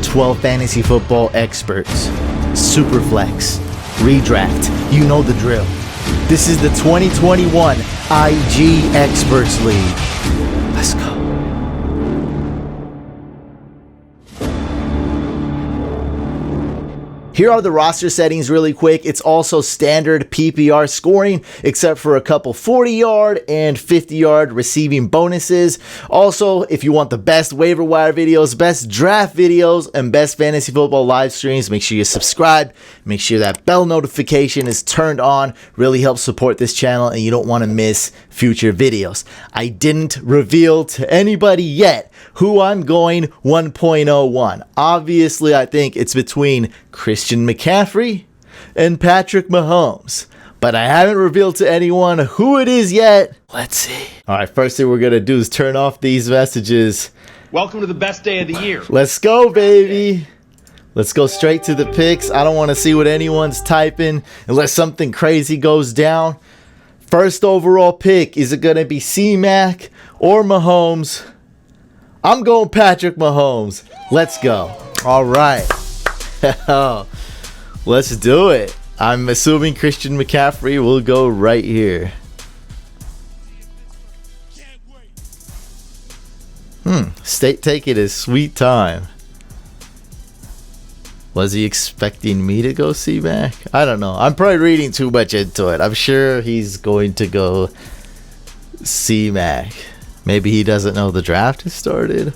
12 fantasy football experts. SuperFlex. Redraft. You know the drill. This is the 2021 IG Experts League. Let's go. Here are the roster settings really quick. It's also standard PPR scoring, except for a couple 40-yard and 50-yard receiving bonuses. Also, if you want the best waiver wire videos, best draft videos, and best fantasy football live streams, make sure you subscribe. Make sure that bell notification is turned on. Really helps support this channel, and you don't want to miss future videos. I didn't reveal to anybody yet who I'm going 1.01. Obviously, I think it's between Christian McCaffrey and Patrick Mahomes, but I haven't revealed to anyone who it is yet. Let's see. All right, first thing we're going to do is turn off these messages. Welcome to the best day of the year. Let's go, baby. Let's go straight to the picks. I don't want to see what anyone's typing unless something crazy goes down. First overall pick, is it going to be C-Mac or Mahomes? I'm going Patrick Mahomes. Let's go. All right. Let's do it. I'm assuming Christian McCaffrey will go right here. Take it as sweet time. Was he expecting me to go C-Mac? I don't know. I'm probably reading too much into it. I'm sure he's going to go C-Mac. Maybe he doesn't know the draft has started.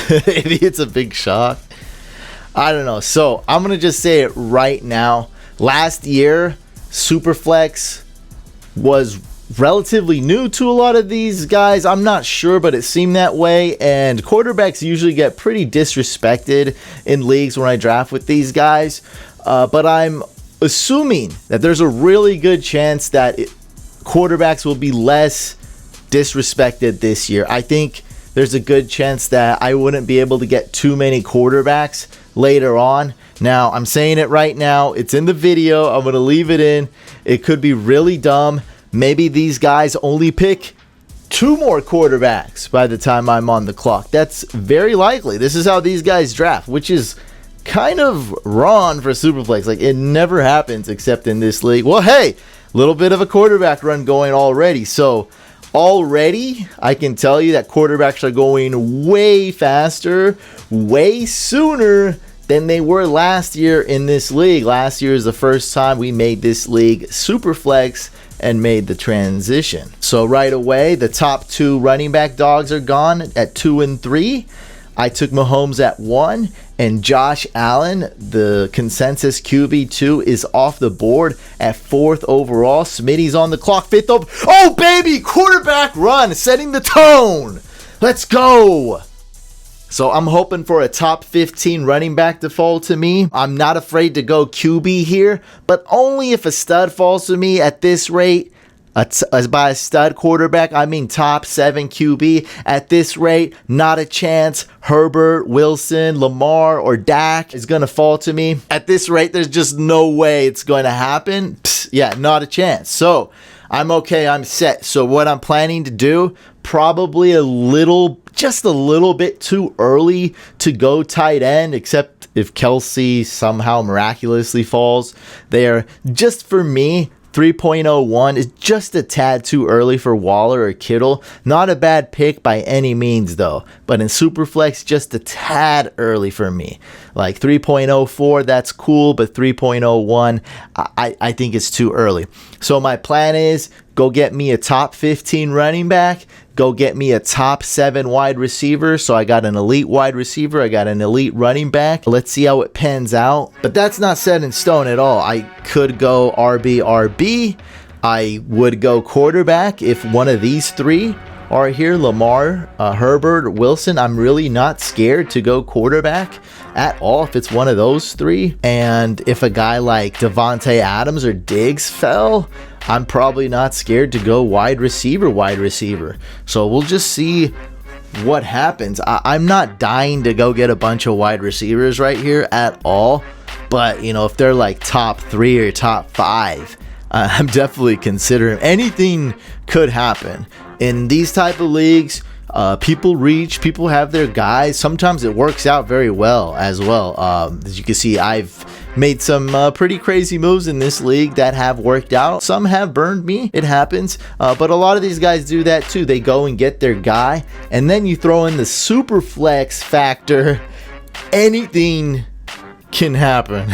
Maybe it's a big shock. I don't know. So I'm going to just say it right now. Last year, SuperFlex was relatively new to a lot of these guys. I'm not sure, but it seemed that way. And quarterbacks usually get pretty disrespected in leagues when I draft with these guys. But I'm assuming that there's a really good chance that quarterbacks will be less disrespected this year. I think there's a good chance that I wouldn't be able to get too many quarterbacks later on. Now, I'm saying it right now. It's in the video. I'm going to leave it in. It could be really dumb. Maybe these guys only pick 2 more quarterbacks by the time I'm on the clock. That's very likely. This is how these guys draft, which is kind of wrong for SuperFlex. Like, it never happens except in this league. Well, hey, a little bit of a quarterback run going already. So, already, I can tell you that quarterbacks are going way faster, way sooner than they were last year in this league. Last year is the first time we made this league SuperFlex and made the transition. So right away, the top 2 running back dogs are gone at 2 and 3. I took Mahomes at 1, and Josh Allen, the consensus QB2, is off the board at 4th overall. Smitty's on the clock, 5th over. Oh, baby, quarterback run, setting the tone. Let's go. So I'm hoping for a top 15 running back to fall to me. I'm not afraid to go QB here, but only if a stud falls to me at this rate. By a stud quarterback, I mean top 7 QB. At this rate, not a chance Herbert, Wilson, Lamar, or Dak is going to fall to me. At this rate, there's just no way it's going to happen. Yeah, not a chance. So I'm okay. I'm set. So what I'm planning to do, probably just a little bit too early to go tight end, except if Kelce somehow miraculously falls there. Just for me, 3.01 is just a tad too early for Waller or Kittle. Not a bad pick by any means, though. But in SuperFlex, just a tad early for me. Like 3.04, that's cool, but 3.01, I think it's too early. So my plan is go get me a top 15 running back. Go get me a top 7 wide receiver. So I got an elite wide receiver. I got an elite running back. Let's see how it pans out. But that's not set in stone at all. I could go RB. I would go quarterback if one of these 3 are here. Lamar, Herbert, Wilson. I'm really not scared to go quarterback at all if it's one of those 3. And if a guy like Davante Adams or Diggs fell, I'm probably not scared to go wide receiver. So we'll just see what happens. I'm not dying to go get a bunch of wide receivers right here at all. But, you know, if they're like top 3 or top 5, I'm definitely considering. Anything could happen. In these type of leagues, People reach, people have their guys. Sometimes it works out very well as well. As you can see, I've made some pretty crazy moves in this league that have worked out. Some have burned me. It happens. But a lot of these guys do that too. They go and get their guy, and then you throw in the super flex factor. Anything can happen.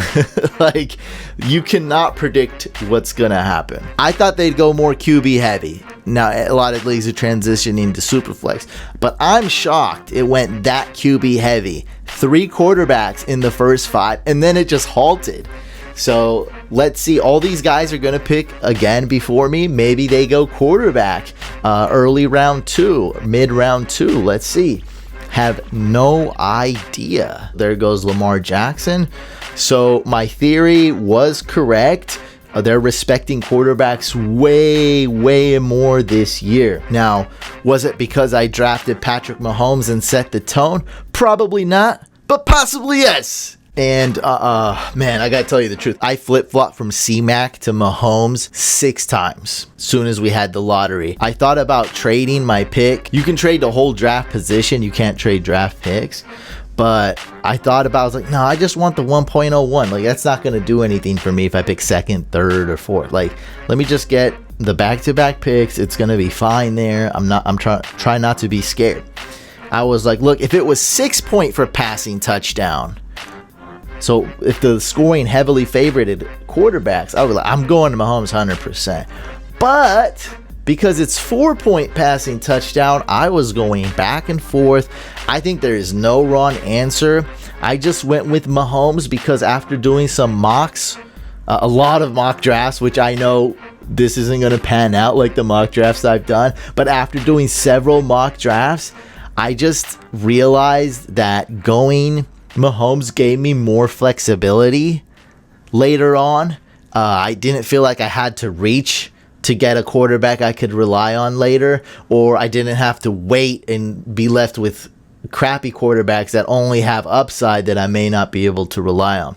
Like, you cannot predict what's gonna happen. I thought they'd go more QB heavy. Now a lot of leagues are transitioning to Superflex, but I'm shocked it went that QB heavy. 3 quarterbacks in the first 5, and then it just halted. So let's see. All these guys are gonna pick again before me. Maybe they go quarterback early round 2, mid round 2. Let's see. Have no idea. There goes Lamar Jackson. So my theory was correct. They're respecting quarterbacks way more this year. Now, was it because I drafted Patrick Mahomes and set the tone? Probably not, but possibly yes. And man, I gotta tell you the truth. I flip-flopped from C-Mac to Mahomes 6 times as soon as we had the lottery. I thought about trading my pick. You can trade the whole draft position. You can't trade draft picks. But I thought about, I was like, no, I just want the 1.01. Like, that's not gonna do anything for me if I pick 2nd, 3rd, or 4th. Like, let me just get the back-to-back picks. It's gonna be fine there. I'm trying not to be scared. I was like, look, if it was 6 point for passing touchdown. So if the scoring heavily favorited quarterbacks, I was like, I'm going to Mahomes 100%. But because it's 4-point passing touchdown, I was going back and forth. I think there is no wrong answer. I just went with Mahomes because after doing some mocks, a lot of mock drafts, which I know this isn't going to pan out like the mock drafts I've done, but after doing several mock drafts, I just realized that going Mahomes gave me more flexibility later on. I didn't feel like I had to reach to get a quarterback I could rely on later, or I didn't have to wait and be left with crappy quarterbacks that only have upside that I may not be able to rely on.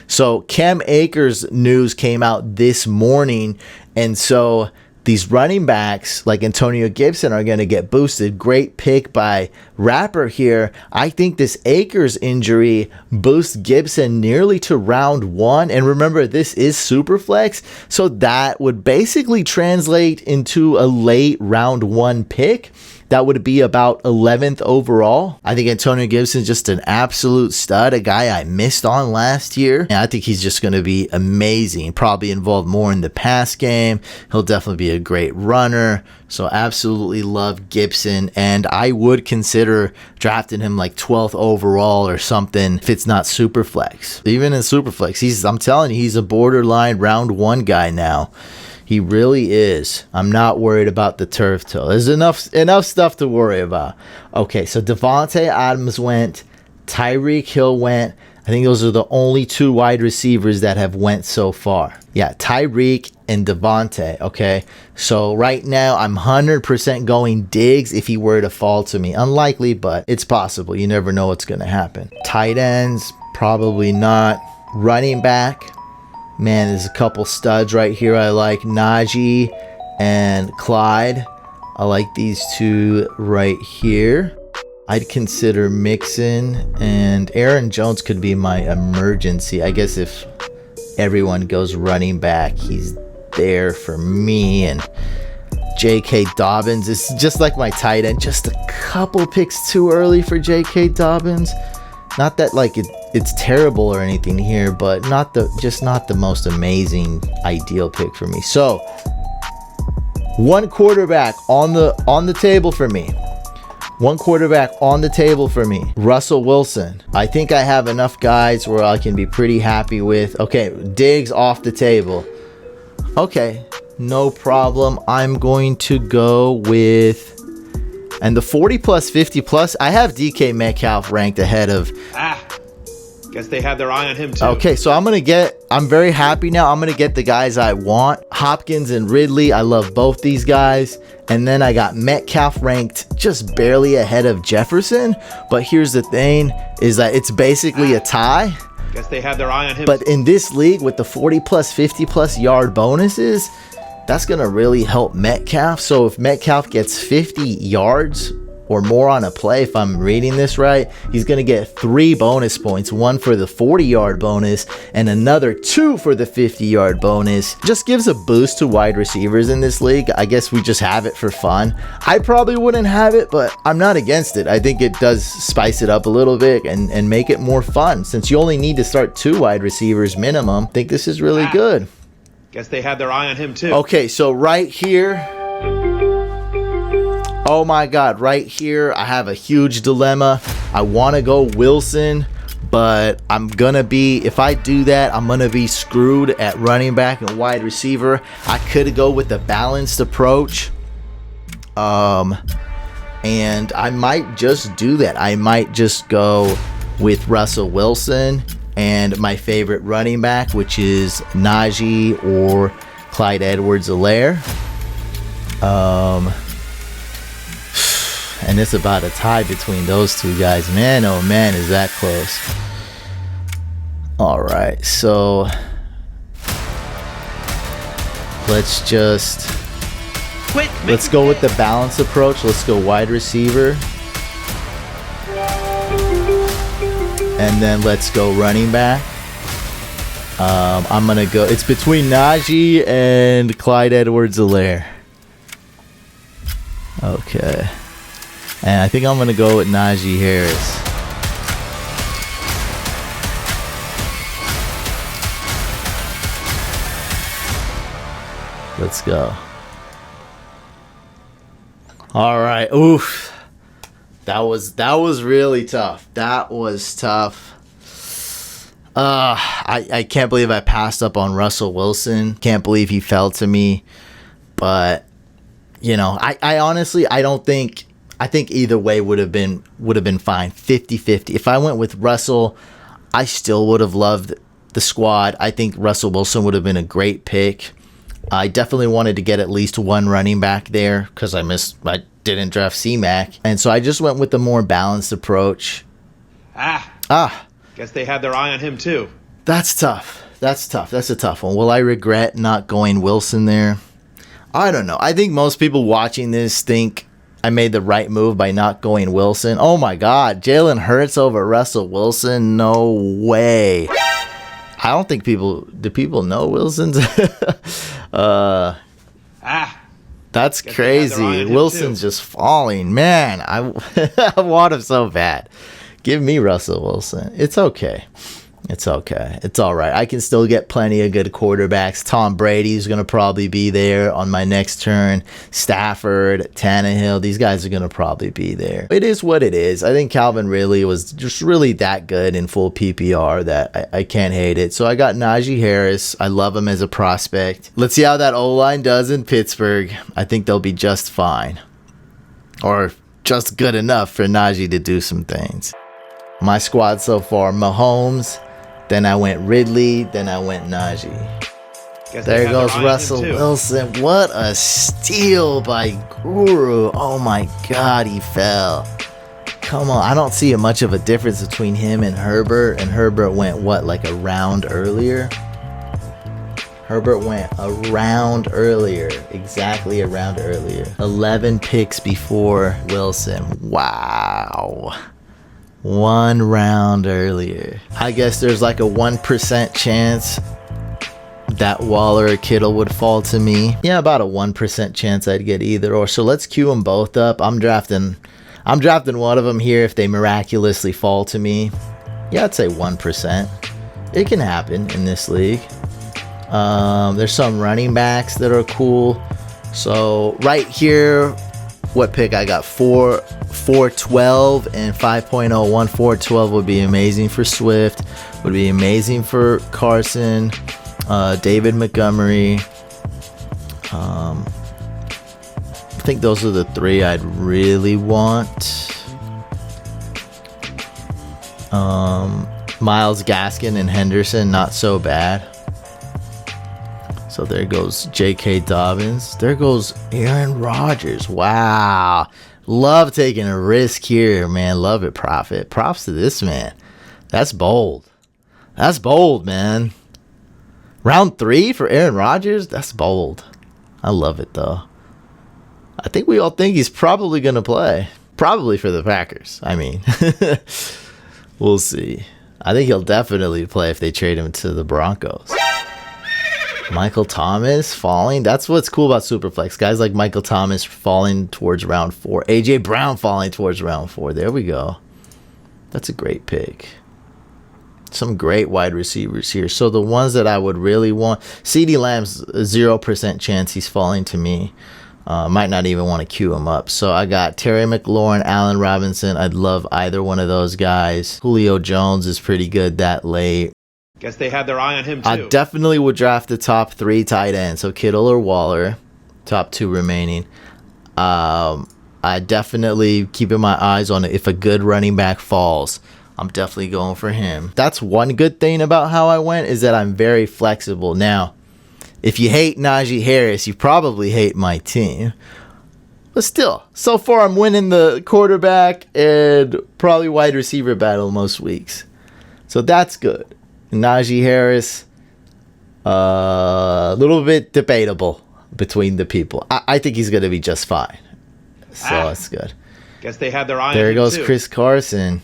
So Cam Akers news came out this morning, and so these running backs like Antonio Gibson are going to get boosted. Great pick by Rapper here. I think this Akers injury boosts Gibson nearly to round 1. And remember, this is Superflex, so that would basically translate into a late round 1 pick. That would be about 11th overall. I think Antonio Gibson's just an absolute stud, a guy I missed on last year. And I think he's just going to be amazing. Probably involved more in the pass game. He'll definitely be a great runner. So absolutely love Gibson. And I would consider drafting him like 12th overall or something if it's not Superflex. Even in Superflex, I'm telling you, he's a borderline round 1 guy now. He really is. I'm not worried about the turf toe. There's enough stuff to worry about. Okay, so Davante Adams went. Tyreek Hill went. I think those are the only 2 wide receivers that have went so far. Yeah, Tyreek and Davante. Okay, so right now I'm 100% going Diggs if he were to fall to me. Unlikely, but it's possible. You never know what's going to happen. Tight ends, probably not. Running back. Man, there's a couple studs right here. I like Najee and Clyde. I like these 2 right here. I'd consider Mixon, and Aaron Jones could be my emergency. I guess if everyone goes running back, he's there for me. And J.K. Dobbins is just like my tight end. Just a couple picks too early for J.K. Dobbins. Not that like it's terrible or anything here, but not the most amazing ideal pick for me. So 1 quarterback on the table for me. 1 quarterback on the table for me. Russell Wilson. I think I have enough guys where I can be pretty happy with. Okay, Diggs off the table. Okay, no problem. I'm going to go with, and the 40 plus 50 plus, I have DK Metcalf ranked ahead of. Guess they had their eye on him too. Okay, so I'm very happy now. I'm going to get the guys I want. Hopkins and Ridley, I love both these guys. And then I got Metcalf ranked just barely ahead of Jefferson. But here's the thing, is that it's basically a tie. Guess they had their eye on him. But in this league with the 40 plus 50 plus yard bonuses, that's going to really help Metcalf. So if Metcalf gets 50 yards or more on a play, if I'm reading this right, he's going to get 3 bonus points, 1 for the 40-yard bonus and another 2 for the 50-yard bonus. Just gives a boost to wide receivers in this league. I guess we just have it for fun. I probably wouldn't have it, but I'm not against it. I think it does spice it up a little bit and make it more fun. Since you only need to start 2 wide receivers minimum, I think this is really good. Guess they had their eye on him too. Okay, so right here, oh my God, right here, I have a huge dilemma. I want to go Wilson, but I'm going to be, if I do that, I'm going to be screwed at running back and wide receiver. I could go with the balanced approach. And I might just do that. I might just go with Russell Wilson and my favorite running back, which is Najee or Clyde Edwards-Helaire. And it's about a tie between those 2 guys. Man, oh man, is that close. All right, so let's go with the balance approach. Let's go wide receiver. And then let's go running back. I'm going to go. It's between Najee and Clyde Edwards-Helaire. Okay. And I think I'm going to go with Najee Harris. Let's go. All right. Oof. That was really tough. That was tough. I can't believe I passed up on Russell Wilson. Can't believe he fell to me. But you know, I honestly I think either way would have been fine. 50-50. If I went with Russell, I still would have loved the squad. I think Russell Wilson would have been a great pick. I definitely wanted to get at least 1 running back there because I didn't draft C-Mac. And so I just went with the more balanced approach. Guess they had their eye on him too. That's tough. That's a tough one. Will I regret not going Wilson there? I don't know. I think most people watching this think I made the right move by not going Wilson. Oh my God. Jalen Hurts over Russell Wilson? No way. I don't think do people know Wilson's? That's crazy. Wilson's just falling. Man, I want him so bad. Give me Russell Wilson. It's okay. It's okay. It's all right. I can still get plenty of good quarterbacks. Tom Brady's going to probably be there on my next turn. Stafford, Tannehill, these guys are going to probably be there. It is what it is. I think Calvin Ridley was just really that good in full PPR that I can't hate it. So I got Najee Harris. I love him as a prospect. Let's see how that O-line does in Pittsburgh. I think they'll be just fine. Or just good enough for Najee to do some things. My squad so far, Mahomes. Then I went Ridley. Then I went Najee. There goes Russell Wilson. What a steal by Guru. Oh my God, he fell. Come on. I don't see much of a difference between him and Herbert. And Herbert went, what, like a round earlier? Herbert went a round earlier. Exactly a round earlier. 11 picks before Wilson. Wow. 1 round earlier. I guess there's like a 1% chance that Waller or Kittle would fall to me. Yeah, about a 1% chance I'd get either or. So let's queue them both up. I'm drafting one of them here if they miraculously fall to me. Yeah, I'd say 1%. It can happen in this league. There's some running backs that are cool. So right here, what pick I got? 412 and 5.01. 412 would be amazing for Swift. Would be amazing for Carson. David Montgomery. I think those are the 3 I'd really want. Myles Gaskin and Henderson, not so bad. So there goes J.K. Dobbins. There goes Aaron Rodgers. Wow. Love taking a risk here, man. Love it, Prophet. Props to this man. That's bold. That's bold, man. Round 3 for Aaron Rodgers? That's bold. I love it, though. I think we all think he's probably going to play. Probably for the Packers. I mean, we'll see. I think he'll definitely play if they trade him to the Broncos. Michael Thomas falling. That's what's cool about Superflex. Guys like Michael Thomas falling towards round 4. A.J. Brown falling towards round 4. There we go. That's a great pick. Some great wide receivers here. So the ones that I would really want. CeeDee Lamb's 0% chance he's falling to me. Might not even want to queue him up. So I got Terry McLaurin, Allen Robinson. I'd love either one of those guys. Julio Jones is pretty good that late. Guess they had their eye on him too. I definitely would draft the top 3 tight ends. So Kittle or Waller. Top 2 remaining. I definitely keeping my eyes on it. If a good running back falls, I'm definitely going for him. That's one good thing about how I went, is that I'm very flexible. Now, if you hate Najee Harris, you probably hate my team. But still, so far I'm winning the quarterback and probably wide receiver battle most weeks. So that's good. Najee Harris, a little bit debatable between the people. I think he's going to be just fine. So that's good. Guess they had their eye on him. There goes too. Chris Carson.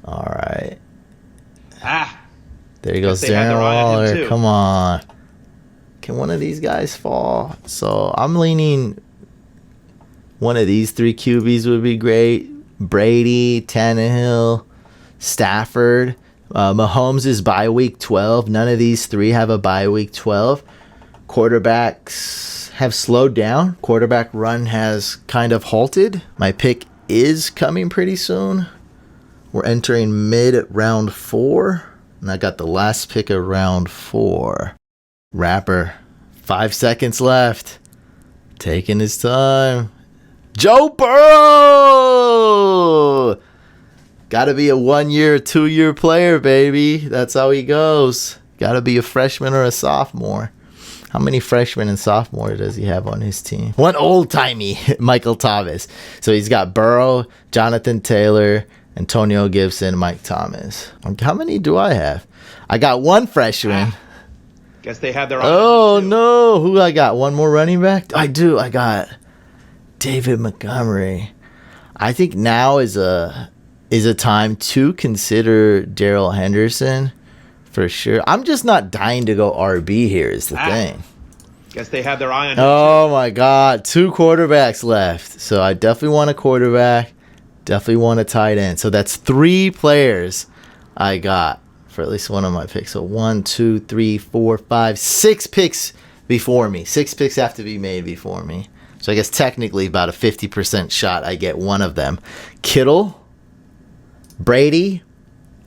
All right. There goes Darren Waller. Come on. Can one of these guys fall? So I'm leaning one of these 3 QBs would be great. Brady, Tannehill, Stafford. Mahomes is bye week 12. None of these 3 have a bye week 12. Quarterbacks have slowed down. Quarterback run has kind of halted. My pick is coming pretty soon. We're entering mid round 4. And I got the last pick of round 4. Rapper. 5 seconds left. Taking his time. Joe Burrow! Gotta be a 1-year, 2-year player, baby. That's how he goes. Gotta be a freshman or a sophomore. How many freshmen and sophomores does he have on his team? One old-timey Michael Thomas. So he's got Burrow, Jonathan Taylor, Antonio Gibson, Mike Thomas. How many do I have? I got 1 freshman. Guess they had their eye on him too. No. Who I got? One more running back? I do. I got David Montgomery. I think now is a time to consider Darrell Henderson for sure. I'm just not dying to go RB here is the thing. Guess they had their eye on him. Oh my God. 2 quarterbacks left. So I definitely want a quarterback. Definitely want a tight end. So that's 3 players I got for at least one of my picks. So 1, 2, 3, 4, 5, 6 picks before me. 6 picks have to be made before me. So I guess technically about a 50% shot I get one of them. Kittle, Brady,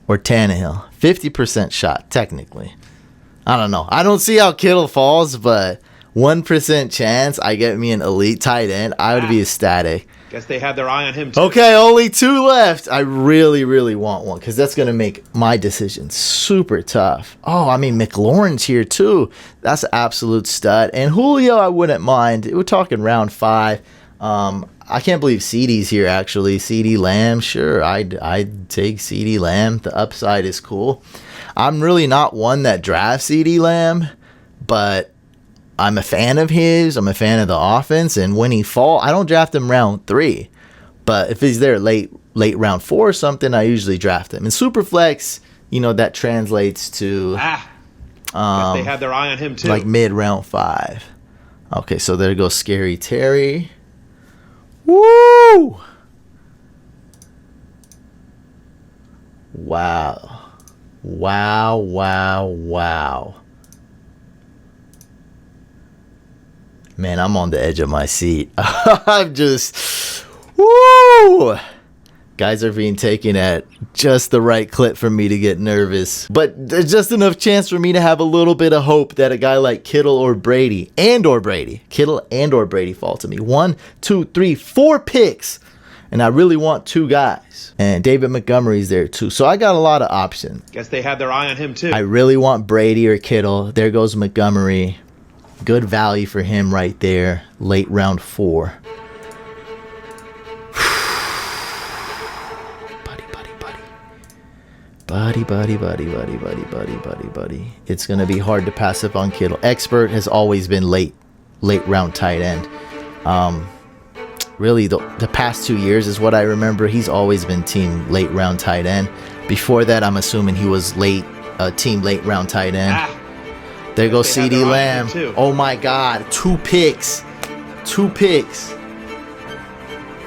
or Tannehill. 50% shot, technically. I don't know. I don't see how Kittle falls, but 1% chance I get me an elite tight end. I would be ecstatic. Guess they had their eye on him too. Okay, only 2 left. I really, really want one because that's going to make my decision super tough. Oh, I mean, McLaurin's here too. That's an absolute stud. And Julio, I wouldn't mind. We're talking round 5. I can't believe CeeDee's here, actually. CeeDee Lamb, sure. I'd take CeeDee Lamb. The upside is cool. I'm really not one that drafts CeeDee Lamb, but I'm a fan of his. I'm a fan of the offense. And when he falls, I don't draft him round 3. But if he's there late round 4 or something, I usually draft him. In Superflex, that translates to... they had their eye on him too. Like mid round 5. Okay, so there goes Scary Terry. Woo! Wow. Wow, wow, wow. Man, I'm on the edge of my seat. I'm just... Woo! Guys are being taken at just the right clip for me to get nervous. But there's just enough chance for me to have a little bit of hope that a guy like Kittle or Brady, Kittle and or Brady fall to me. 1, 2, 3, 4 picks. And I really want 2 guys. And David Montgomery's there too. So I got a lot of options. Guess they had their eye on him too. I really want Brady or Kittle. There goes Montgomery. Good value for him right there. Late round 4. Buddy. It's going to be hard to pass up on Kittle. Expert has always been late round tight end. really the past 2 years is what I remember. He's always been team late round tight end. Before that, I'm assuming he was team late round tight end. There goes CeeDee Lamb. Oh my God, 2 picks. 2 picks.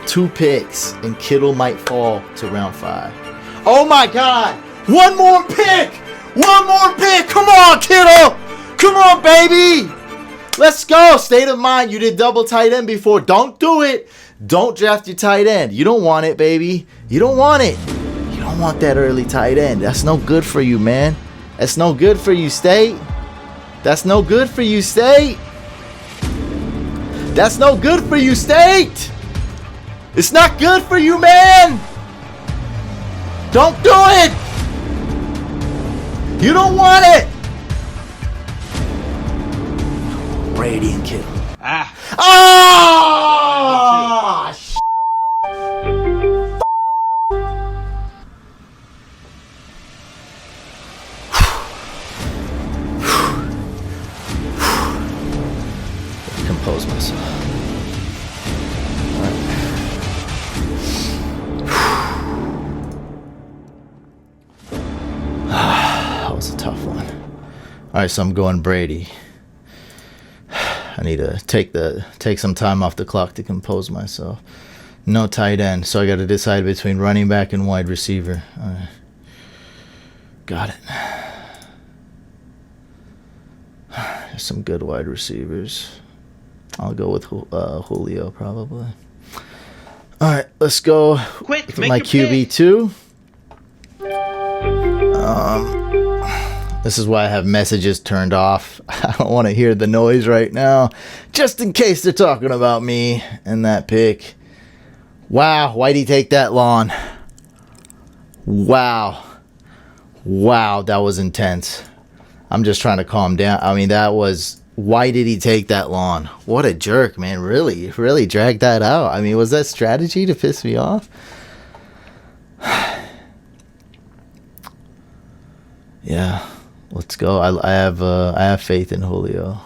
2 picks, and Kittle might fall to round 5. Oh my God! One more pick! One more pick! Come on, Kittle! Come on, baby! Let's go! State of mind. You did double tight end before. Don't do it. Don't draft your tight end. You don't want it, baby. You don't want it. You don't want that early tight end. That's no good for you, man. That's no good for you, State. That's no good for you, State. That's no good for you, State. It's not good for you, man. Don't do it. You don't want it. Brady and Kittle. Compose myself. That was a tough one. All right, so I'm going Brady. I need to take some time off the clock to compose myself. No tight end, so I got to decide between running back and wide receiver. All right. Got it. There's some good wide receivers. I'll go with Julio probably. All right, let's go with my QB2. This is why I have messages turned off. I don't want to hear the noise right now, just in case they're talking about me and that pick. Wow, why'd he take that long? Wow, that was intense. I'm just trying to calm down. I mean, why did he take that long? What a jerk, man. Really dragged that out. I mean, was that strategy to piss me off? Yeah, let's go. I have faith in Julio.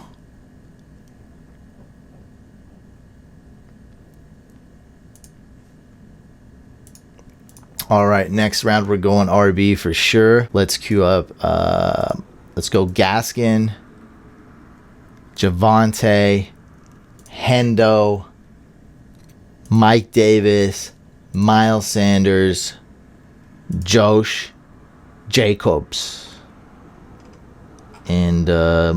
All right, next round we're going RB for sure. Let's queue up. Let's go Gaskin, Javonte, Hendo, Mike Davis, Miles Sanders, Josh Jacobs. And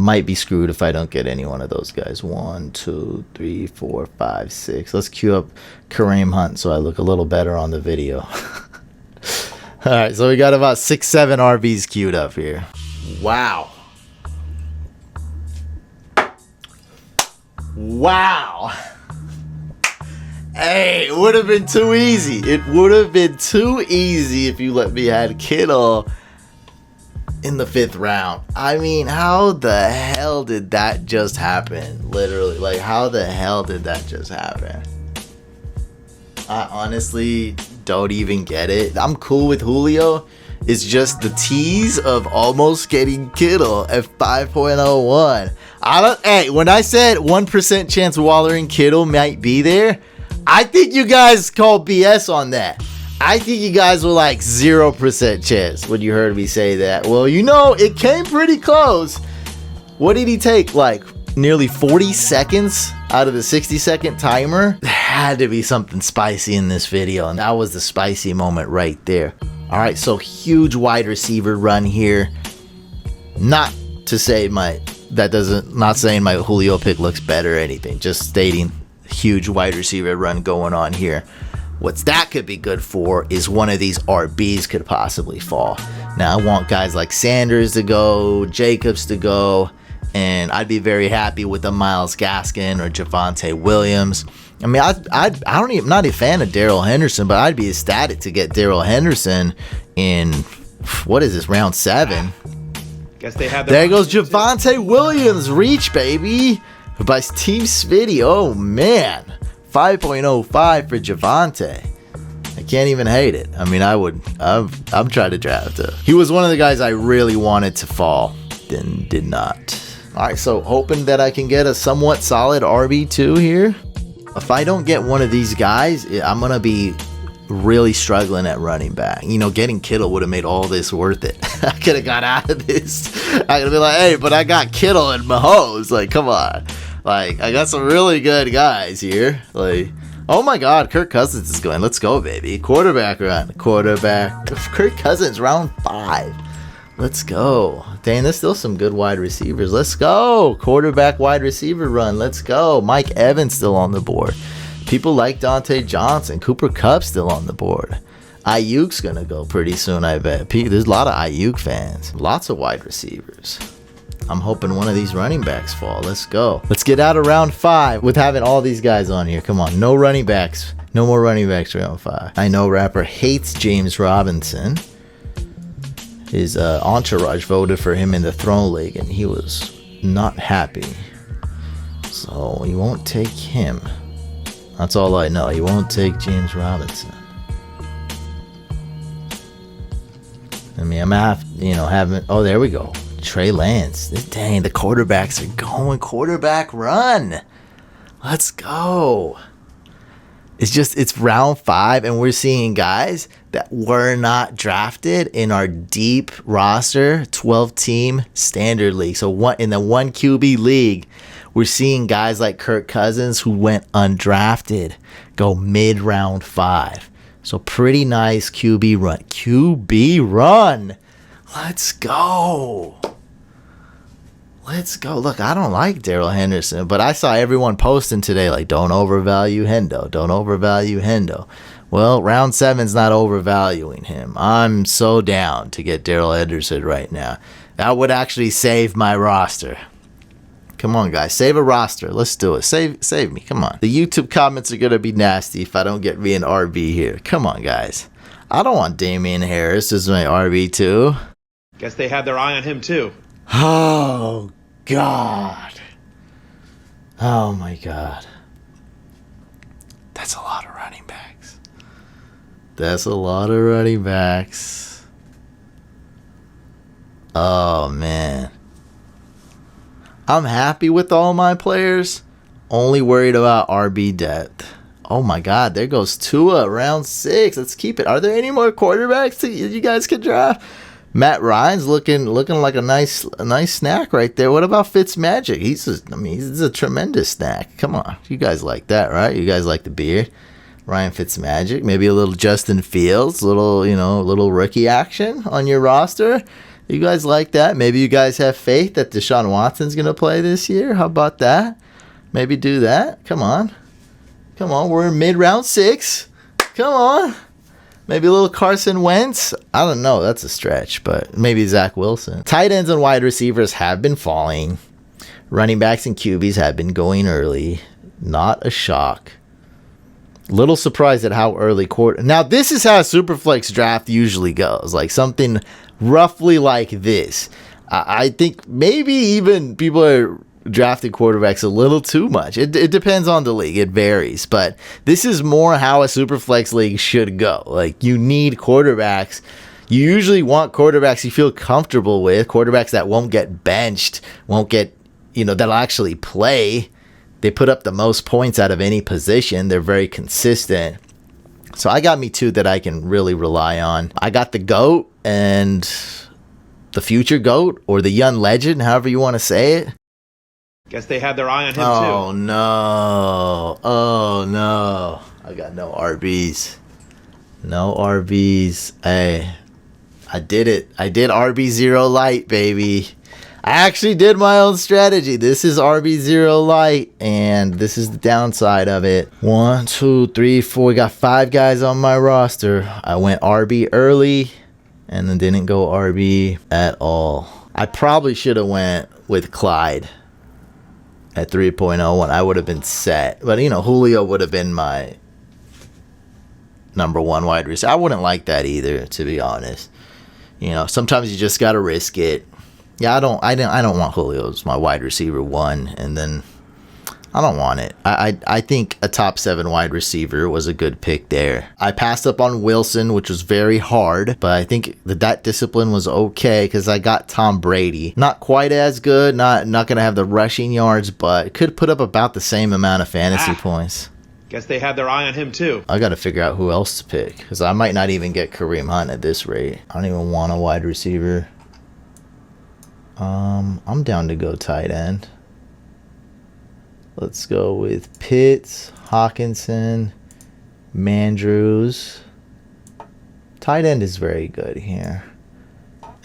might be screwed if I don't get any one of those guys. 1, 2, 3, 4, 5, 6. Let's queue up Kareem Hunt so I look a little better on the video. All right, so we got about 6, 7 RBs queued up here. Wow. Hey, it would have been too easy. It would have been too easy if you let me have Kittle in the 5th round. I mean, how the hell did that just happen? Literally, like, how the hell did that just happen? I honestly don't even get it. I'm cool with Julio. It's just the tease of almost getting Kittle at 5.01. Hey, when I said 1% chance Waller and Kittle might be there, I think you guys called BS on that. I think you guys were like 0% chance when you heard me say that. Well, you know, it came pretty close. What did he take? Like nearly 40 seconds out of the 60-second timer? There had to be something spicy in this video, and that was the spicy moment right there. All right, so huge wide receiver run here. Not saying my Julio pick looks better or anything. Just stating huge wide receiver run going on here. What's that could be good for is one of these RBs could possibly fall. Now, I want guys like Sanders to go, Jacobs to go, and I'd be very happy with a Myles Gaskin or Javonte Williams. I mean, I'm not a fan of Darrell Henderson, but I'd be ecstatic to get Darrell Henderson in, what is this, round 7? Guess they have there goes Javonte Williams, reach, baby, by Team Smitty. Oh, man. 5.05 for Javonte. I can't even hate it. I mean, I'm trying to draft him. He was one of the guys I really wanted to fall, then did not. All right, so hoping that I can get a somewhat solid RB2 here. If I don't get one of these guys, I'm going to be really struggling at running back. You know, getting Kittle would have made all this worth it. I could have got out of this. I could have been like, hey, but I got Kittle and Mahomes. Like, come on. Like, I got some really good guys here. Like, oh my God, Kirk Cousins is going. Let's go, baby. Quarterback run. Quarterback. Kirk Cousins, round 5. Let's go. Dang, there's still some good wide receivers. Let's go. Quarterback wide receiver run. Let's go. Mike Evans still on the board. People like Dante Johnson. Cooper Kupp still on the board. Ayuk's going to go pretty soon, I bet. There's a lot of Ayuk fans. Lots of wide receivers. I'm hoping one of these running backs fall. Let's go. Let's get out of round 5 with having all these guys on here. Come on. No running backs. No more running backs round 5. I know Rapper hates James Robinson. His entourage voted for him in the Throne League, and he was not happy. So he won't take him. That's all I know. He won't take James Robinson. I mean, I'm having. Oh, there we go. Trey Lance. Dang, the quarterbacks are going. Quarterback run. Let's go. It's round 5, and we're seeing guys that were not drafted in our deep roster 12-team standard league. So in the 1 QB league, we're seeing guys like Kirk Cousins who went undrafted go mid-round 5. So pretty nice QB run. QB run. Let's go. Let's go. Look, I don't like Darrell Henderson, but I saw everyone posting today like, don't overvalue Hendo. Don't overvalue Hendo. Well, round 7's not overvaluing him. I'm so down to get Darrell Henderson right now. That would actually save my roster. Come on, guys. Save a roster. Let's do it. Save me. Come on. The YouTube comments are going to be nasty if I don't get me an RB here. Come on, guys. I don't want Damian Harris as my RB2. Guess they had their eye on him, too. Oh, God. Oh, my God. That's a lot of running backs. That's a lot of running backs. Oh, man. I'm happy with all my players. Only worried about RB depth. Oh, my God. There goes Tua, round 6. Let's keep it. Are there any more quarterbacks that you guys could draft? Matt Ryan's looking like a nice snack right there. What about Fitzmagic? He's a tremendous snack. Come on, you guys like that, right? You guys like the beard. Ryan Fitzmagic, maybe a little Justin Fields, little rookie action on your roster. You guys like that? Maybe you guys have faith that Deshaun Watson's gonna play this year. How about that? Maybe do that. Come on. We're in mid-round 6. Come on. Maybe a little Carson Wentz. I don't know. That's a stretch, but maybe Zach Wilson. Tight ends and wide receivers have been falling. Running backs and QBs have been going early. Not a shock. Little surprised at how early Now, this is how a Superflex draft usually goes. Like something roughly like this. I think maybe even people are drafting quarterbacks a little too much. It depends on the league. It varies. But this is more how a Superflex league should go. Like, you need quarterbacks. You usually want quarterbacks you feel comfortable with. Quarterbacks that won't get benched. Won't get, that'll actually play. They put up the most points out of any position. They're very consistent. So I got me 2 that I can really rely on. I got the GOAT and the future GOAT, or the young legend, however you want to say it. Guess they had their eye on him, too. Oh, no. I got no RBs. No RBs. Hey, I did it. I did RB0 light, baby. I actually did my own strategy. This is RB0 light, and this is the downside of it. 1, 2, 3, 4. We got 5 guys on my roster. I went RB early, and then didn't go RB at all. I probably should have went with Clyde at 3.01. I would have been set. But, Julio would have been my number 1 wide receiver. I wouldn't like that either, to be honest. Sometimes you just got to risk it. Yeah, I don't want Julio as my wide receiver 1, and then I don't want it. I think a top 7 wide receiver was a good pick there. I passed up on Wilson, which was very hard, but I think that discipline was okay because I got Tom Brady. Not quite as good, not going to have the rushing yards, but could put up about the same amount of fantasy points. Guess they had their eye on him too. I got to figure out who else to pick because I might not even get Kareem Hunt at this rate. I don't even want a wide receiver. I'm down to go tight end. Let's go with Pitts, Hawkinson, Mandrews. Tight end is very good here.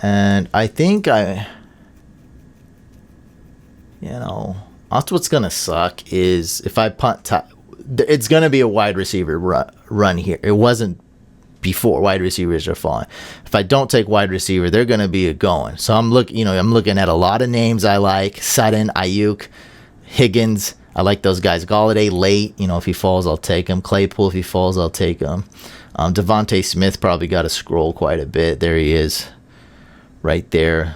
And I think that's what's going to suck is if I punt, it's going to be a wide receiver run here. It wasn't before. Wide receivers are falling. If I don't take wide receiver, they're going to be going. So I'm looking at a lot of names I like. Sutton, Ayuk, Higgins. I like those guys. Galladay late. If he falls, I'll take him. Claypool, if he falls, I'll take him. Devontae Smith probably got to scroll quite a bit. There he is. Right there.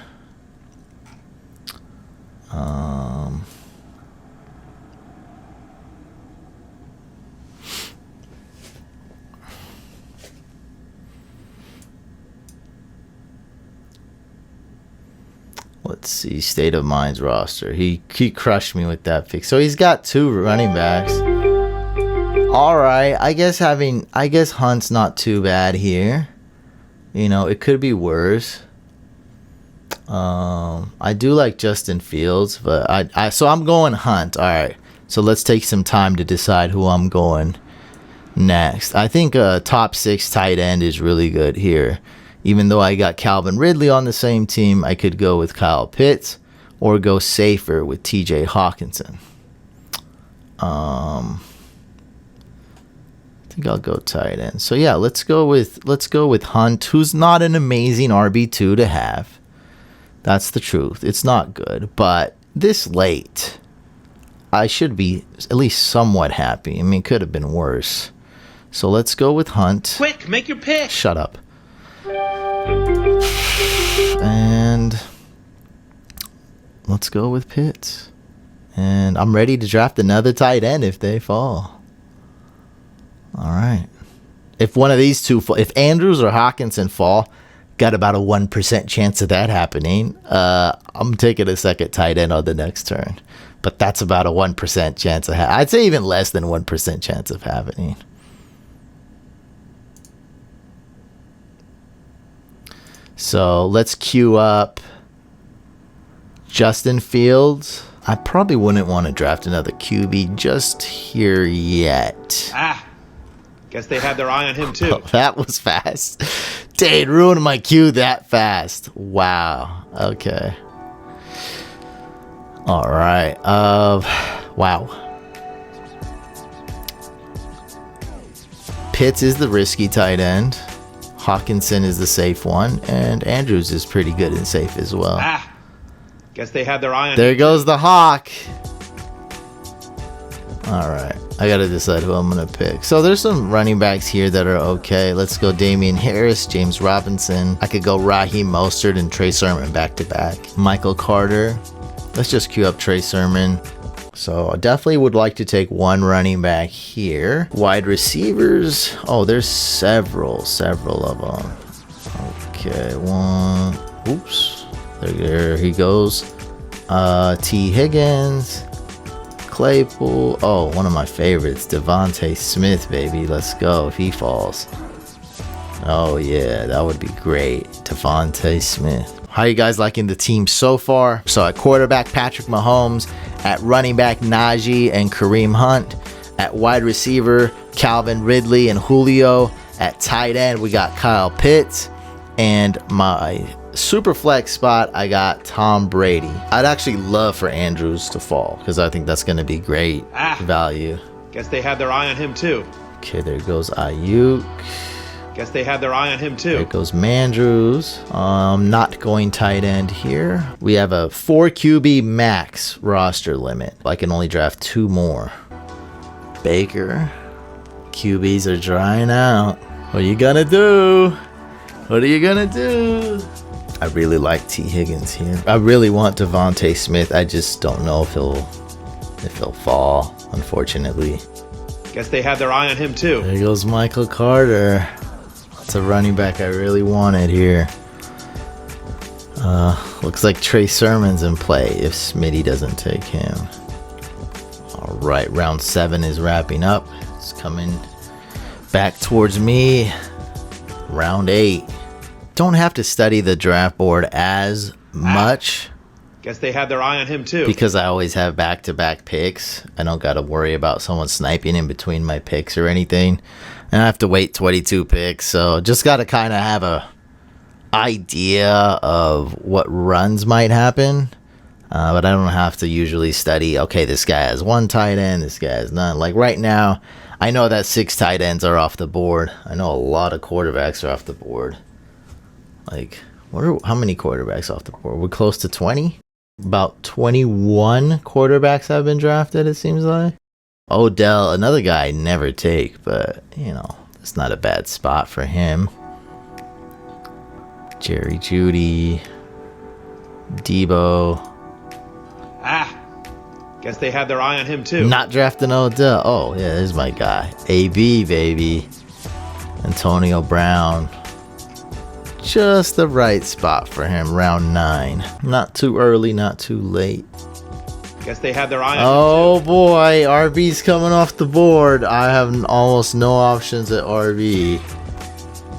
Let's see, State of Mind's roster. He crushed me with that pick. So he's got 2 running backs. All right, I guess Hunt's not too bad here. It could be worse. I do like Justin Fields, but so I'm going Hunt. All right, so let's take some time to decide who I'm going next. I think a top 6 tight end is really good here. Even though I got Calvin Ridley on the same team, I could go with Kyle Pitts or go safer with TJ Hawkinson. I think I'll go tight end. So yeah, let's go with Hunt, who's not an amazing RB2 to have. That's the truth. It's not good, but this late, I should be at least somewhat happy. I mean, it could have been worse. So let's go with Hunt. Quick, make your pick. Shut up. And let's go with Pitts. And I'm ready to draft another tight end if they fall. All right. If one of these two fall, if Andrews or Hawkinson fall, got about a 1% chance of that happening. I'm taking a second tight end on the next turn. But that's about a 1% chance of I'd say even less than 1% chance of happening. So let's queue up Justin Fields. I probably wouldn't want to draft another QB just here yet. Guess they had their eye on him too. Oh, that was fast. Dang, ruined my queue that fast. Wow. Okay. All right. Wow. Pitts is the risky tight end. Hawkinson is the safe one, and Andrews is pretty good and safe as well. Guess they had their eye on There him. goes the Hawk. All right, I gotta decide who I'm gonna pick. So there's some running backs here that are okay. Let's go Damian Harris, James Robinson. I could go Raheem Mostert and Trey Sermon back to back. Michael Carter. Let's just queue up Trey Sermon. So I definitely would like to take one running back here. Wide receivers. Oh, there's several of them. Okay, one. Oops. There he goes. T. Higgins. Claypool. Oh, one of my favorites. Devontae Smith, baby. Let's go if he falls. Oh, yeah. That would be great. Devontae Smith. How you guys liking the team so far? So at quarterback, Patrick Mahomes. At running back, Najee and Kareem Hunt. At wide receiver, Calvin Ridley and Julio. At tight end, we got Kyle Pitts. And my SuperFlex spot, I got Tom Brady. I'd actually love for Andrews to fall because I think that's going to be great value. Guess they had their eye on him too. Okay, there goes Ayuk. Guess they had their eye on him too. There goes Mandrews. Not going tight end here. We have a 4 QB max roster limit. I can only draft 2 more. Baker. QBs are drying out. What are you gonna do? What are you gonna do? I really like T. Higgins here. I really want Devontae Smith. I just don't know if he'll fall, unfortunately. Guess they had their eye on him too. There goes Michael Carter. That's a running back I really wanted here. Looks like Trey Sermon's in play if Smitty doesn't take him. All right, round 7 is wrapping up. It's coming back towards me. Round 8. Don't have to study the draft board as much. Guess they had their eye on him too. Because I always have back-to-back picks. I don't got to worry about someone sniping in between my picks or anything. And I have to wait 22 picks. So just got to kind of have a idea of what runs might happen. But I don't have to usually study, okay, this guy has 1 tight end, this guy has none. Like right now, I know that 6 tight ends are off the board. I know a lot of quarterbacks are off the board. Like, how many quarterbacks off the board? We're close to 20? About 21 quarterbacks have been drafted, it seems like. Odell, another guy I never take, but, you know, it's not a bad spot for him. Jerry Jeudy, Debo. Guess they had their eye on him too. Not drafting Odell. Oh, yeah, this is my guy. AB, baby. Antonio Brown. Just the right spot for him. Round 9. Not too early, not too late. Guess they had their eye on him Oh, boy. RB's coming off the board. I have almost no options at RB.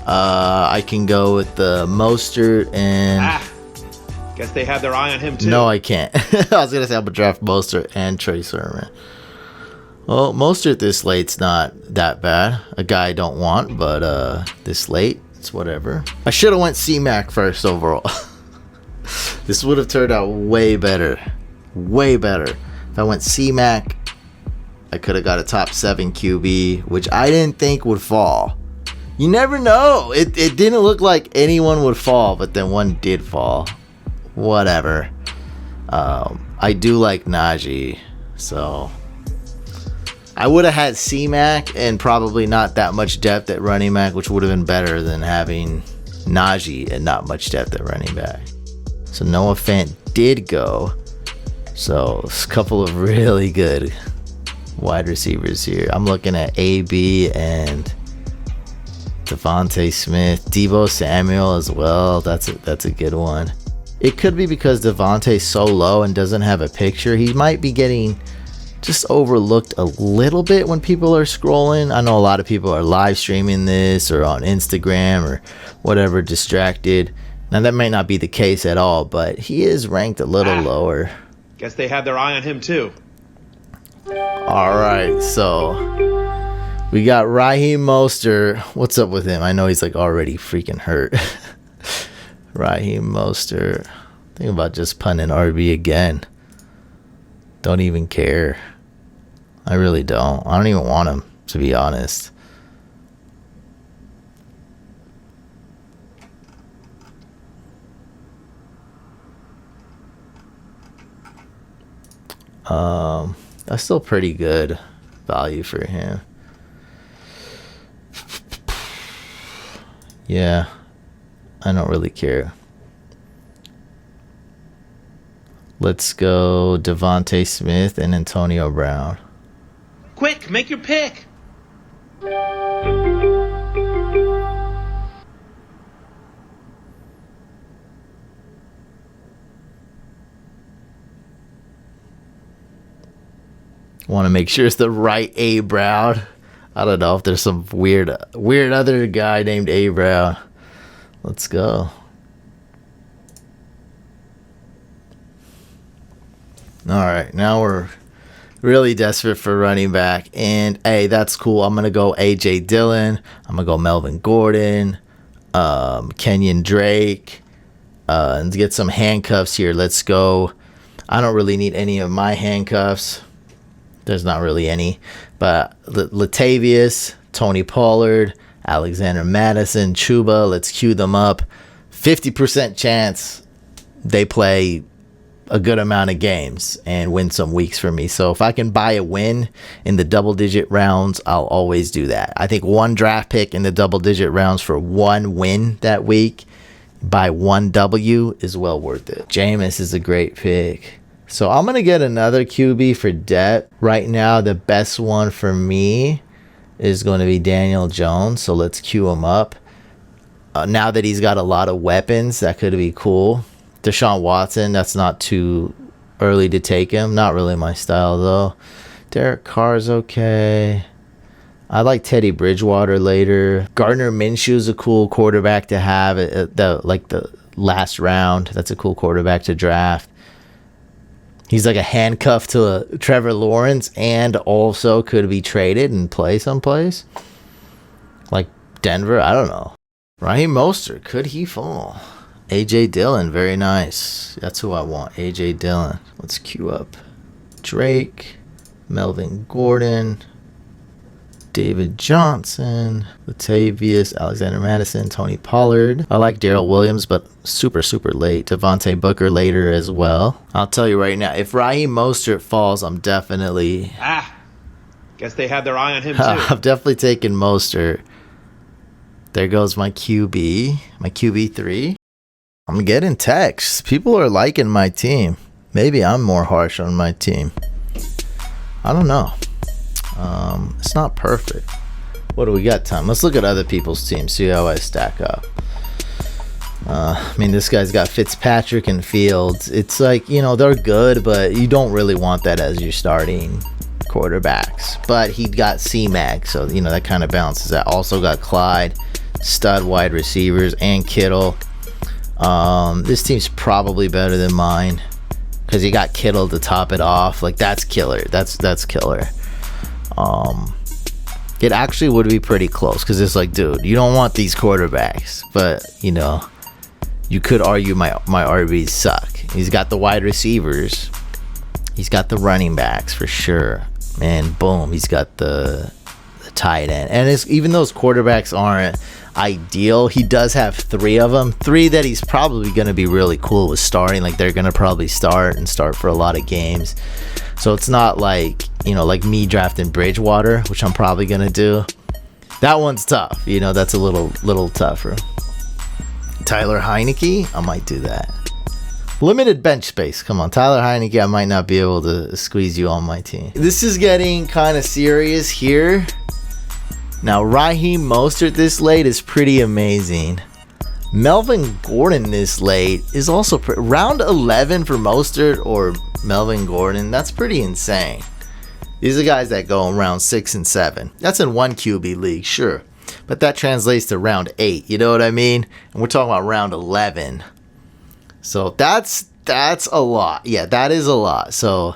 I can go with the Mostert and... Guess they had their eye on him too. No, I can't. I was going to say I'm going to draft Mostert and Trey Sermon. Well, Mostert this late's not that bad. A guy I don't want, but this late, it's whatever. I should have went C-Mac first overall. This would have turned out way better. Way better. If I went C-Mac, I could have got a top 7 QB, which I didn't think would fall. You never know. It didn't look like anyone would fall, but then one did fall. Whatever. I do like Najee, so I would have had C-Mac and probably not that much depth at running back, which would have been better than having Najee and not much depth at running back. So Noah Fant did go. So a couple of really good wide receivers here. I'm looking at AB and Devontae Smith, Deebo Samuel as well. That's a good one. It could be because Devontae's so low and doesn't have a picture. He might be getting just overlooked a little bit when people are scrolling. I know a lot of people are live streaming this or on Instagram or whatever, distracted. Now that might not be the case at all, but he is ranked a little lower. Guess they had their eye on him too. All right, so we got Raheem Mostert. What's up with him? I know he's like already freaking hurt. Raheem Mostert. Think about just punting RB again. Don't even care. I really don't. I don't even want him, to be honest. That's still pretty good value for him. Yeah. I don't really care. Let's go Devontae Smith and Antonio Brown. Quick, make your pick. Want to make sure it's the right A Brown. I don't know if there's some weird other guy named A Brown. Let's go. All right, now we're really desperate for running back. And, hey, that's cool. I'm going to go A.J. Dillon. I'm going to go Melvin Gordon, Kenyon Drake, and get some handcuffs here. Let's go. I don't really need any of my handcuffs. There's not really any. But Latavius, Tony Pollard, Alexander Madison, Chuba, let's cue them up. 50% chance they play a good amount of games and win some weeks for me. So if I can buy a win in the double-digit rounds, I'll always do that. I think one draft pick in the double-digit rounds for one win that week by one W is well worth it. Jameis is a great pick. So I'm going to get another QB for depth. Right now, the best one for me is going to be Daniel Jones. So let's cue him up. Now that he's got a lot of weapons, that could be cool. Deshaun Watson, that's not too early to take him. Not really my style, though. Derek Carr's okay. I like Teddy Bridgewater later. Gardner Minshew's a cool quarterback to have at the last round. That's a cool quarterback to draft. He's like a handcuff to Trevor Lawrence and also could be traded and play someplace. Like Denver, I don't know. Raheem Mostert, could he fall? A.J. Dillon, very nice. That's who I want, A.J. Dillon. Let's queue up Drake, Melvin Gordon, David Johnson, Latavius, Alexander Madison, Tony Pollard. I like Darrell Williams, but super late. Devontae Booker later as well. I'll tell you right now, if Raheem Mostert falls, I'm definitely... Guess they had their eye on him too. I'm definitely taking Mostert. There goes my QB, my QB3. I'm getting texts. People are liking my team. Maybe I'm more harsh on my team. I don't know. It's not perfect. What do we got, Tom? Let's look at other people's teams, see how I stack up. I mean, this guy's got Fitzpatrick and Fields. It's like, they're good, but you don't really want that as your starting quarterbacks. But he got C-Mac, so, that kind of balances that. Also got Clyde, stud wide receivers, and Kittle. This team's probably better than mine because you got Kittle to top it off. Like, that's killer. That's killer. It actually would be pretty close because it's like, dude, you don't want these quarterbacks, but you could argue my RBs suck. He's got the wide receivers, he's got the running backs for sure, and boom, he's got the tight end. And even those quarterbacks aren't ideal, he does have three of them, three that he's probably going to be really cool with starting. Like, they're going to probably start for a lot of games. So it's not like, like me drafting Bridgewater, which I'm probably going to do. That one's tough. That's a little tougher. Tyler Heineke, I might do that. Limited bench space. Come on, Tyler Heineke, I might not be able to squeeze you on my team. This is getting kind of serious here. Now, Raheem Mostert this late is pretty amazing. Melvin Gordon this late is also round 11 for Mostert or Melvin Gordon. That's pretty insane. These are guys that go in round 6 and 7. That's in one QB league, sure. But that translates to round 8. You know what I mean? And we're talking about round 11. So that's a lot. Yeah, that is a lot. So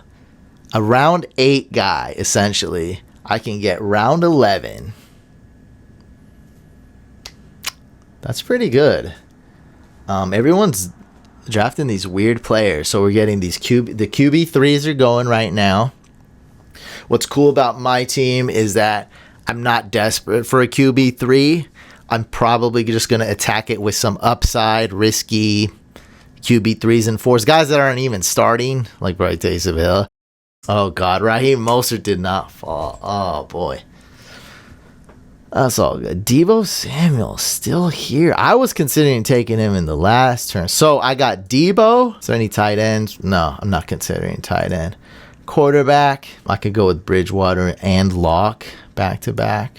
a round 8 guy, essentially, I can get round 11. That's pretty good. Everyone's drafting these weird players, so we're getting these the QB3s are going right now. What's cool about my team is that I'm not desperate for a QB3. I'm probably just going to attack it with some upside, risky QB3s and 4s, guys that aren't even starting, like Bright Taste of Hill. Oh God, Raheem Mostert did not fall. Oh boy. That's all good. Deebo Samuel still here. I was considering taking him in the last turn. So I got Deebo. Is there any tight ends? No, I'm not considering tight end. Quarterback, I could go with Bridgewater and Locke back to back.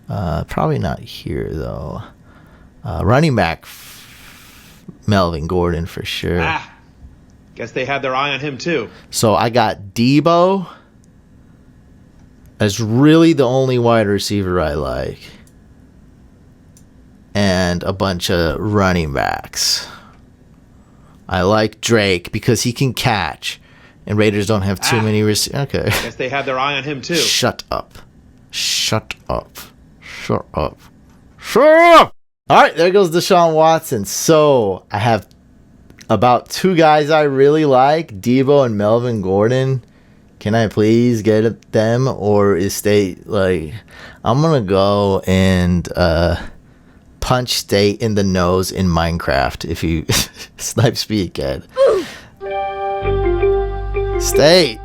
Probably not here though. Running back, Melvin Gordon for sure. Guess they had their eye on him too. So I got Deebo. That's really the only wide receiver I like. And a bunch of running backs. I like Drake because he can catch. And Raiders don't have too many receivers. Okay. Guess they had their eye on him too. Shut up. Shut up. Shut up. Shut up! Alright, there goes Deshaun Watson. So, I have about 2 guys I really like. Deebo and Melvin Gordon. Can I please get them? Or is State like... I'm going to go and punch State in the nose in Minecraft. If you snipe speed again. State.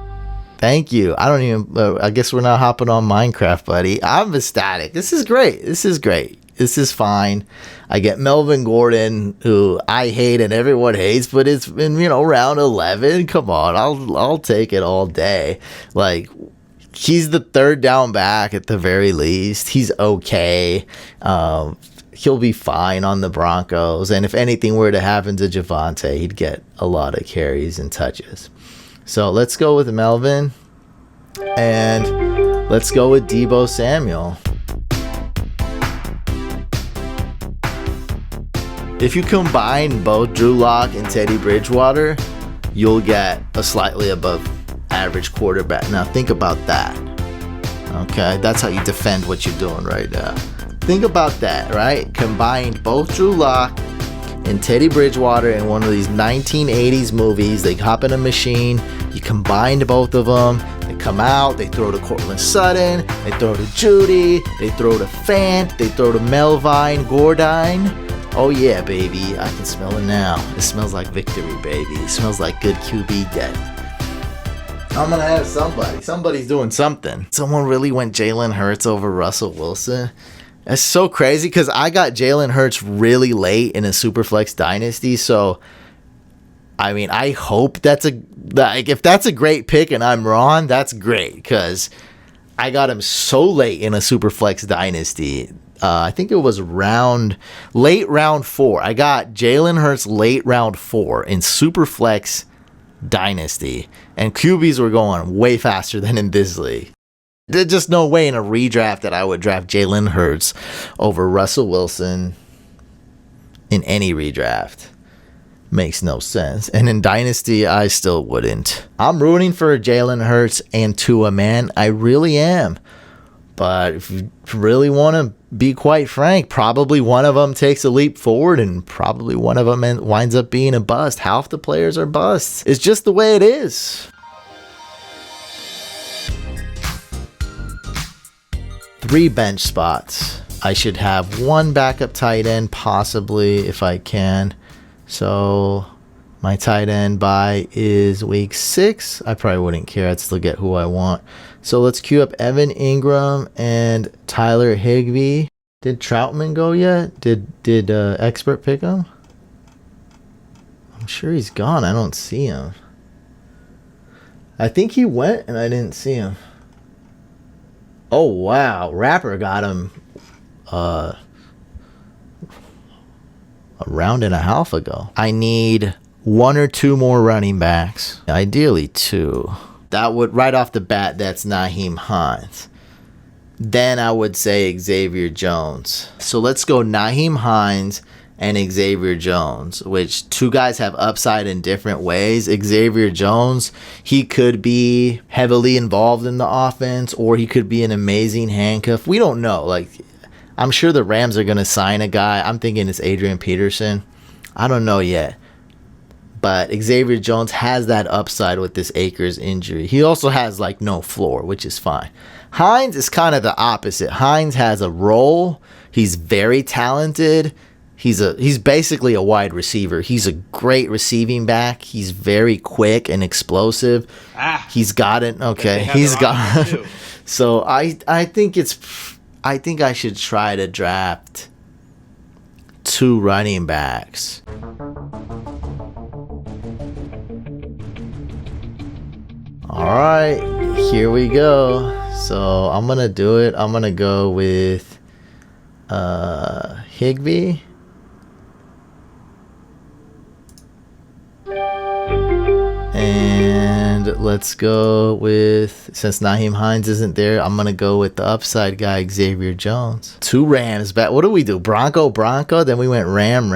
Thank you. I don't even... I guess we're not hopping on Minecraft, buddy. I'm ecstatic. This is great. This is great. This is fine. I get Melvin Gordon, who I hate and everyone hates, but it's in, round 11. Come on, I'll take it all day. Like, he's the third down back at the very least. He's okay. He'll be fine on the Broncos. And if anything were to happen to Javonte, he'd get a lot of carries and touches. So let's go with Melvin. And let's go with Deebo Samuel. If you combine both Drew Lock and Teddy Bridgewater, you'll get a slightly above average quarterback. Now think about that. Okay, that's how you defend what you're doing right now. Think about that, right? Combined both Drew Lock and Teddy Bridgewater in one of these 1980s movies. They hop in a machine. You combined both of them. They come out. They throw to Cortland Sutton. They throw to Judy. They throw to Fant. They throw to Melvine Gordine. Oh yeah, baby. I can smell it now. It smells like victory, baby. It smells like good QB death. I'm gonna have somebody. Somebody's doing something. Someone really went Jalen Hurts over Russell Wilson. That's so crazy because I got Jalen Hurts really late in a SuperFlex dynasty. So, I mean, I hope if that's a great pick and I'm wrong, that's great because I got him so late in a SuperFlex dynasty. I think it was late round 4. I got Jalen Hurts late round 4 in SuperFlex Dynasty. And QBs were going way faster than in this league. There's just no way in a redraft that I would draft Jalen Hurts over Russell Wilson in any redraft. Makes no sense. And in Dynasty, I still wouldn't. I'm rooting for Jalen Hurts and Tua, man. I really am. But if you really want to be quite frank, probably one of them takes a leap forward and probably one of them winds up being a bust. Half the players are busts. It's just the way it is. 3 bench spots. I should have 1 backup tight end, possibly, if I can. So my tight end bye is week 6. I probably wouldn't care. I'd still get who I want. So let's queue up Evan Ingram and Tyler Higbee. Did Troutman go yet? Did Expert pick him? I'm sure he's gone. I don't see him. I think he went and I didn't see him. Oh, wow. Rapper got him a round and a half ago. I need 1 or 2 more running backs. Ideally 2. That would, right off the bat, that's Nyheim Hines. Then I would say Xavier Jones. So let's go Nyheim Hines and Xavier Jones, which 2 guys have upside in different ways. Xavier Jones, he could be heavily involved in the offense, or he could be an amazing handcuff. We don't know. Like, I'm sure the Rams are going to sign a guy. I'm thinking it's Adrian Peterson. I don't know yet. But Xavier Jones has that upside with this Akers injury. He also has like no floor, which is fine. Hines is kind of the opposite. Hines has a role. He's very talented. He's basically a wide receiver. He's a great receiving back. He's very quick and explosive. He's got it. Okay, he's got it. So I think I should try to draft 2 running backs. All right, here we go. So I'm gonna do it. I'm gonna go with Higbee. And let's go with, since Nyheim Hines isn't there, I'm gonna go with the upside guy, Xavier Jones. 2 Rams back. What do we do? Bronco. Then we went Ram.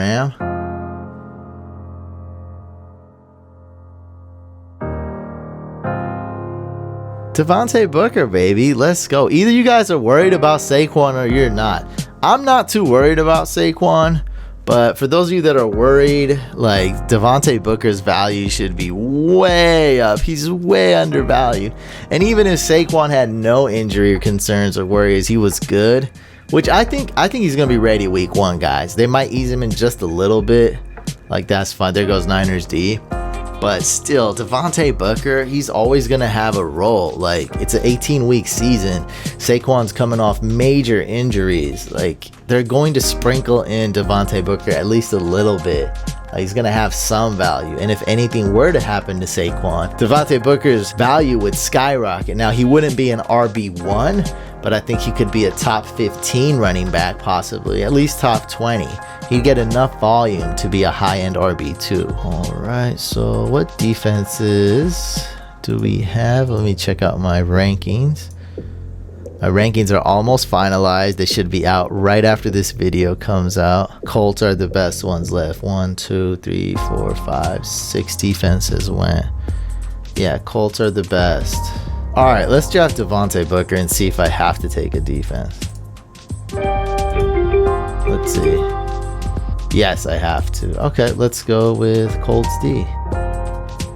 Devontae Booker, baby. Let's go. Either you guys are worried about Saquon or you're not. I'm not too worried about Saquon, but for those of you that are worried, like, Devontae Booker's value should be way up. He's way undervalued. And even if Saquon had no injury or concerns or worries, he was good, which I think he's going to be ready week 1, guys. They might ease him in just a little bit. Like, that's fine. There goes Niners D. But still, Devontae Booker, he's always going to have a role. Like, it's an 18-week season. Saquon's coming off major injuries. Like, they're going to sprinkle in Devontae Booker at least a little bit. He's going to have some value. And if anything were to happen to Saquon, Devontae Booker's value would skyrocket. Now, he wouldn't be an RB1, but I think he could be a top 15 running back, possibly. At least top 20. He'd get enough volume to be a high-end RB2. All right, so what defenses do we have? Let me check out my rankings. My rankings are almost finalized. They should be out right after this video comes out. Colts are the best ones left. 1, 2, 3, 4, 5, 6 defenses went. Yeah, Colts are the best. All right, let's draft Devontae Booker and see if I have to take a defense. Let's see. Yes, I have to. Okay, let's go with Colts D.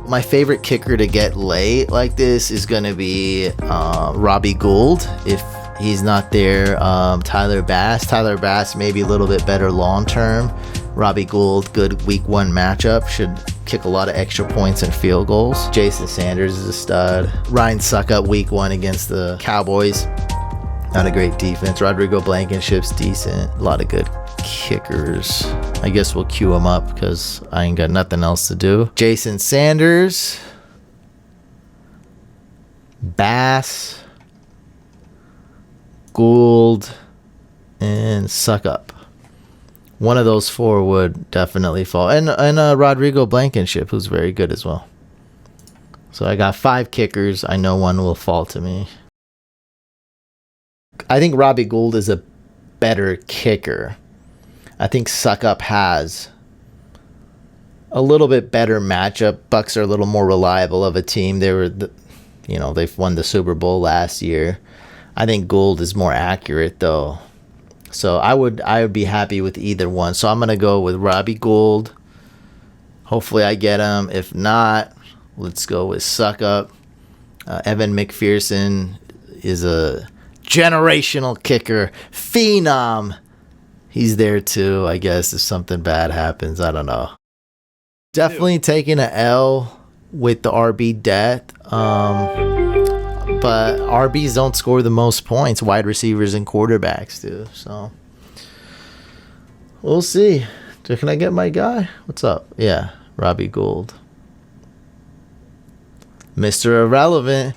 My favorite kicker to get late like this is going to be Robbie Gould. If he's not there, Tyler Bass. Tyler Bass maybe a little bit better long term. Robbie Gould, good week 1 matchup. Should kick a lot of extra points and field goals. Jason Sanders is a stud. Ryan Suckup week 1 against the Cowboys. Not a great defense. Rodrigo Blankenship's decent. A lot of good kickers. I guess we'll queue them up because I ain't got nothing else to do. Jason Sanders, Bass, Gould, and Suckup. One of those 4 would definitely fall. And Rodrigo Blankenship, who's very good as well. So I got 5 kickers. I know one will fall to me. I think Robbie Gould is a better kicker. I think Suckup has a little bit better matchup. Bucks are a little more reliable of a team. They've won the Super Bowl last year. I think Gould is more accurate though. So I would be happy with either one. So I'm gonna go with Robbie Gould. Hopefully I get him. If not, let's go with Suckup. Evan McPherson is a generational kicker, phenom. He's there too, I guess, if something bad happens. I don't know. Definitely taking an L with the RB death. But RBs don't score the most points. Wide receivers and quarterbacks do. So we'll see. Can I get my guy? What's up? Yeah, Robbie Gould. Mr. Irrelevant.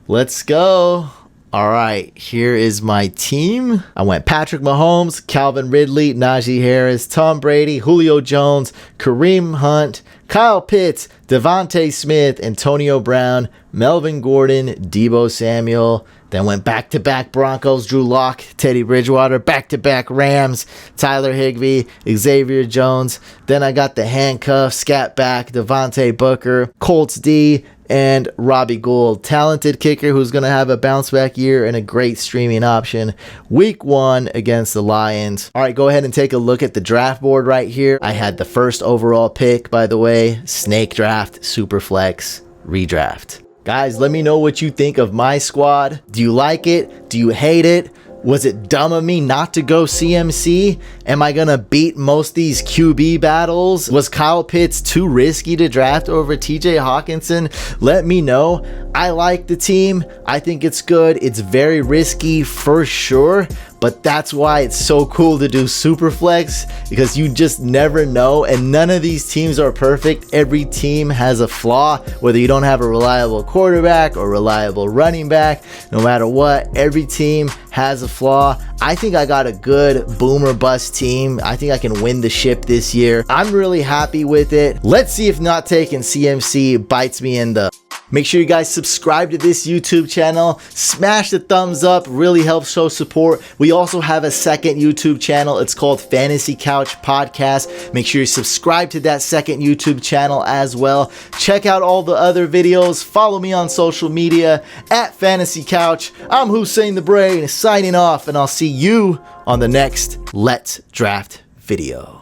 Let's go. All right, here is my team. I went Patrick Mahomes, Calvin Ridley, Najee Harris, Tom Brady, Julio Jones, Kareem Hunt, Kyle Pitts, Devontae Smith, Antonio Brown, Melvin Gordon, Deebo Samuel. Then went back-to-back Broncos, Drew Lock, Teddy Bridgewater, back-to-back Rams, Tyler Higbee, Xavier Jones. Then I got the handcuff, scat back, Devontae Booker, Colts D, and Robbie Gould. Talented kicker who's going to have a bounce-back year and a great streaming option. Week 1 against the Lions. All right, go ahead and take a look at the draft board right here. I had the first overall pick, by the way. Snake draft, SuperFlex, redraft. Guys, let me know what you think of my squad. Do you like it? Do you hate it? Was it dumb of me not to go CMC? Am I gonna beat most these QB battles? Was Kyle Pitts too risky to draft over TJ Hawkinson? Let me know. I like the team. I think it's good. It's very risky for sure, but that's why it's so cool to do SuperFlex, because you just never know, and none of these teams are perfect. Every team has a flaw, whether you don't have a reliable quarterback or reliable running back. No matter what, every team has a flaw. I think I got a good boom or bust team. I think I can win the ship this year. I'm really happy with it. Let's see if not taking CMC bites me in the... Make sure you guys subscribe to this YouTube channel. Smash the thumbs up. Really helps show support. We also have a second YouTube channel. It's called Fantasy Couch Podcast. Make sure you subscribe to that second YouTube channel as well. Check out all the other videos. Follow me on social media at Fantasy Couch. I'm Hussein the Brain signing off, and I'll see you on the next Let's Draft video.